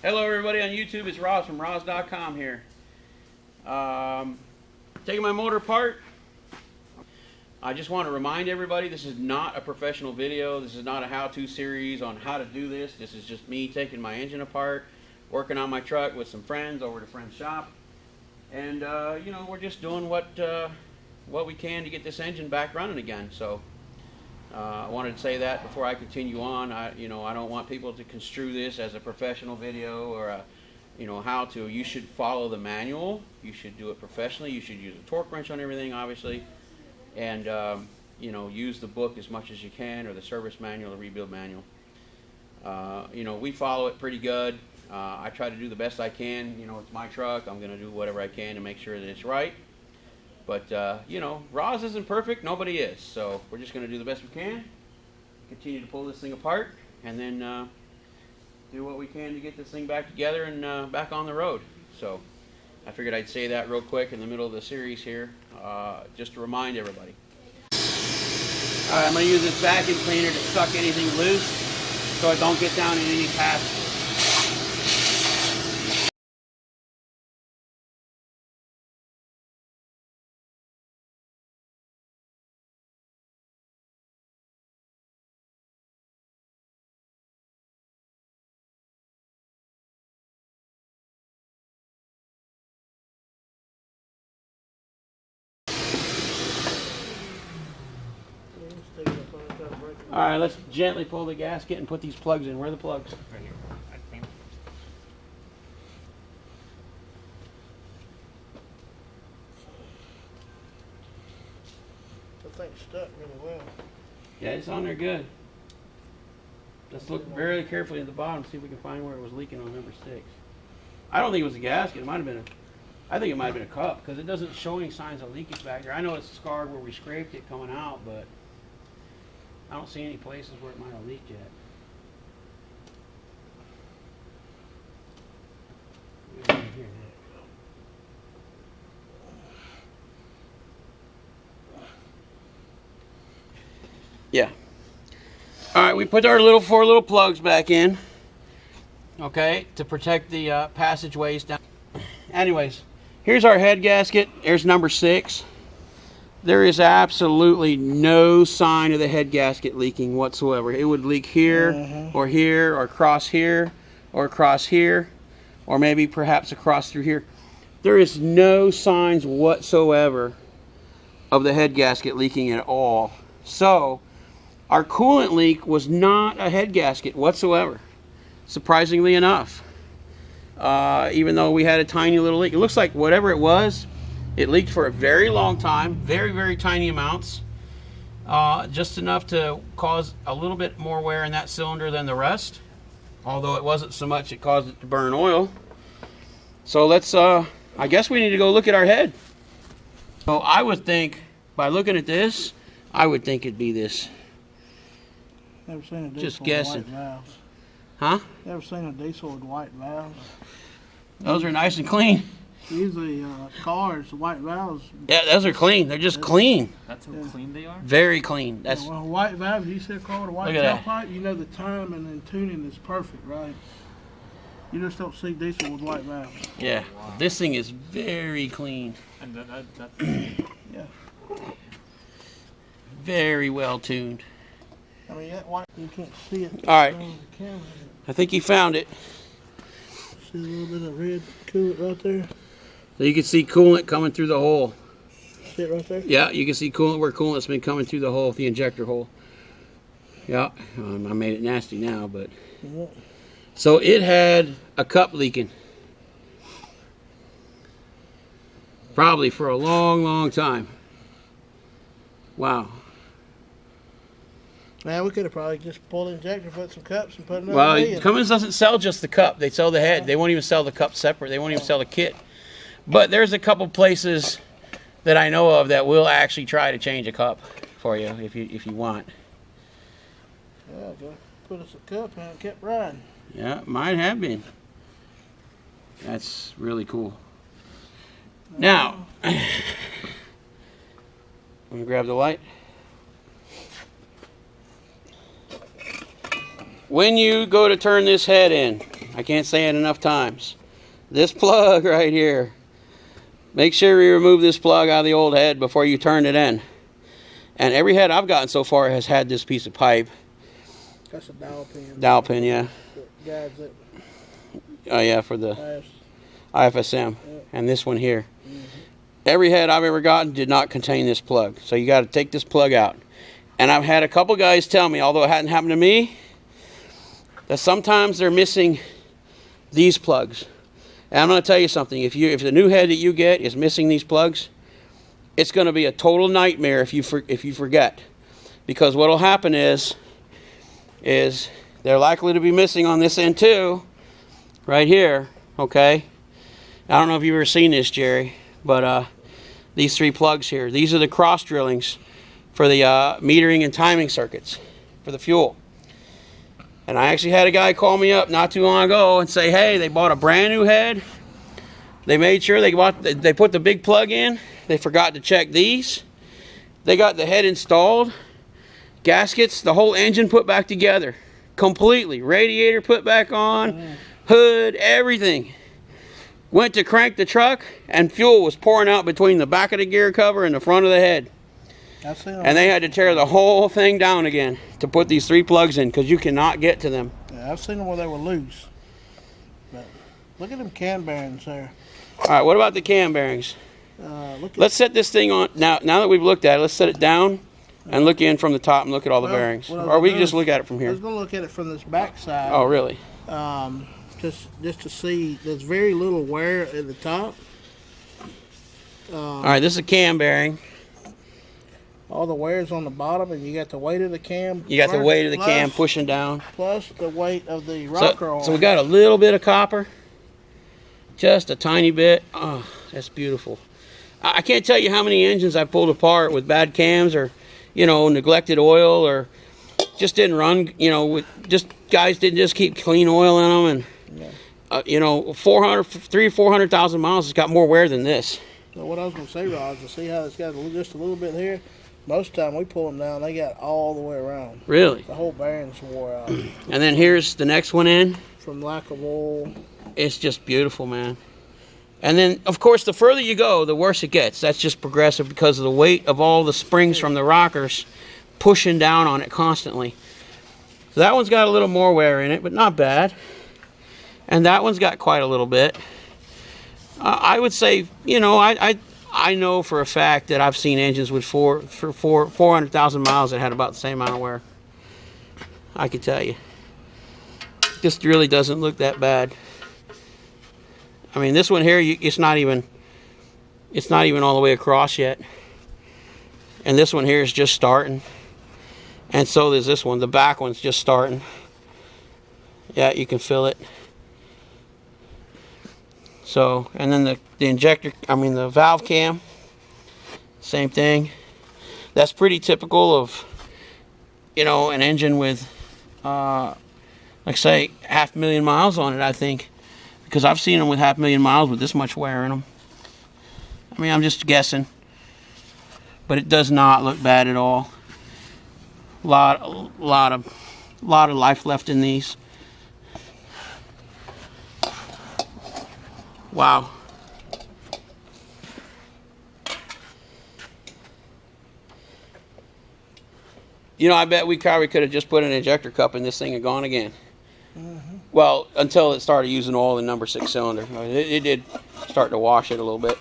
Hello everybody on YouTube, it's Rawze from Rawze.com here. Taking my motor apart. I just want to remind everybody this is not a professional video. This is not a how-to series on how to do this. This is just me taking my engine apart, working on my truck with some friends over at a friend's shop. And you know, we're just doing what we can to get this engine back running again. So I wanted to say that before I continue on. I don't want people to construe this as a professional video or a how to. You should follow the manual. You should do it professionally. You should use a torque wrench on everything, obviously, and use the book as much as you can, or the service manual, the rebuild manual. We follow it pretty good. I try to do the best I can. It's my truck. I'm going to do whatever I can to make sure that it's right. But, Rawze isn't perfect. Nobody is. So we're just going to do the best we can. Continue to pull this thing apart. And then do what we can to get this thing back together and back on the road. So I figured I'd say that real quick in the middle of the series here. Just to remind everybody. Alright, I'm going to use this vacuum cleaner to suck anything loose so it don't get down in any passages. Alright, let's gently pull the gasket and put these plugs in. Where are the plugs? Right here. The thing's stuck really well. Yeah, it's on there good. Let's look very carefully at the bottom, see if we can find where it was leaking on number 6. I don't think it was a gasket. It might have been I think it might have been a cup, because it doesn't show any signs of leakage back there. I know it's scarred where we scraped it coming out, but I don't see any places where it might have leaked yet. Yeah. Alright, we put our four little plugs back in. Okay, to protect the passageways down. Anyways, here's our head gasket. There's number 6. There is absolutely no sign of the head gasket leaking whatsoever. It would leak here, or here, or across here, or across here, or maybe perhaps across through here. There is no signs whatsoever of the head gasket leaking at all. So, our coolant leak was not a head gasket whatsoever, surprisingly enough. Even though we had a tiny little leak. It looks like whatever it was, it leaked for a very long time, very, very tiny amounts, just enough to cause a little bit more wear in that cylinder than the rest, although it wasn't so much it caused it to burn oil. So let's, I guess we need to go look at our head. So I would think, by looking at this, I would think it'd be this. Never seen a diesel just guessing. with white valves. Huh? Never seen a diesel with white valves. Those are nice and clean. Usually cars, the white valves. Yeah, those are clean. They're just clean. That's how clean they are? Very clean. That's Well, white valves, you see a car with a white tailpipe, you know the timing and tuning is perfect, right? You just don't see diesel with white valves. yeah. Wow. This thing is very clean. And that's Yeah. Very well tuned. I mean, that white, you can't see it. All right. On the camera. I think you found it. See a little bit of red coolant right there? So you can see coolant coming through the hole. See it right there? Yeah, you can see coolant where coolant's been coming through the hole, the injector hole. Yeah, I made it nasty now, but. Yeah. So it had a cup leaking. Probably for a long, long time. Wow. Man, we could have probably just pulled the injector, put some cups, and put another Well, Cummins doesn't sell just the cup. They sell the head. They won't even sell the cup separate. They won't even sell the kit. But there's a couple places that I know of that will actually try to change a cup for you if you want. Yeah, go put us a cup and it kept riding. Yeah, might have been. That's really cool. Now, I'm gonna grab the light. When you go to turn this head in, I can't say it enough times. This plug right here. Make sure you remove this plug out of the old head before you turn it in. And every head I've gotten so far has had this piece of pipe. That's a dowel pin. Dowel pin, yeah. Guides it. Oh yeah, for the IFSM. And this one here. Every head I've ever gotten did not contain this plug. So you got to take this plug out. And I've had a couple guys tell me, although it hadn't happened to me, that sometimes they're missing these plugs. And I'm going to tell you something. If the new head that you get is missing these plugs, it's going to be a total nightmare if you forget. Because what will happen is they're likely to be missing on this end too, right here, okay? I don't know if you've ever seen this, Jerry, but these 3 plugs here, these are the cross drillings for the metering and timing circuits for the fuel. And I actually had a guy call me up not too long ago and say, hey, they bought a brand new head. They made sure they put the big plug in. They forgot to check these. They got the head installed. Gaskets, the whole engine put back together. Completely. Radiator put back on. Hood, everything. Went to crank the truck and fuel was pouring out between the back of the gear cover and the front of the head. And they had to tear the whole thing down again to put these 3 plugs in because you cannot get to them. Yeah, I've seen them where they were loose. But look at them cam bearings there. All right, what about the cam bearings? Let's set this thing on. Now that we've looked at it, let's set it down and look in from the top and look at all the bearings. Or we can just look at it from here. I was going to look at it from this back side. Oh, really? Just to see there's very little wear at the top. All right, this is a cam bearing. All the wear's on the bottom, and you got the weight of the cam. You got the weight of the cam pushing down. Plus the weight of the rocker. So we got a little bit of copper. Just a tiny bit. Oh, that's beautiful. I can't tell you how many engines I pulled apart with bad cams or, you know, neglected oil or just didn't run, you know, guys didn't just keep clean oil in them. And, you know, 400,000 miles has got more wear than this. So what I was going to say, Rawze, to see how it's got just a little bit here, most of the time we pull them down, they got all the way around. Really? The whole bearings wore out. And then here's the next one in. From lack of oil. It's just beautiful, man. And then, of course, the further you go, the worse it gets. That's just progressive because of the weight of all the springs from the rockers pushing down on it constantly. So that one's got a little more wear in it, but not bad. And that one's got quite a little bit. I would say, you know, I know for a fact that I've seen engines with 400,000 miles that had about the same amount of wear. I could tell you. Just really doesn't look that bad. I mean, this one here, it's not even all the way across yet. And this one here is just starting. And so is this one. The back one's just starting. Yeah, you can feel it. So, and then the injector, the valve cam, same thing. That's pretty typical of, you know, an engine with, like say, 500,000 miles on it, I think. Because I've seen them with 500,000 miles with this much wear in them. I mean, I'm just guessing. But it does not look bad at all. Lot of life left in these. Wow. You know, I bet we probably could have just put an injector cup in this thing and gone again. Well, until it started using oil in number 6 cylinder. It did start to wash it a little bit.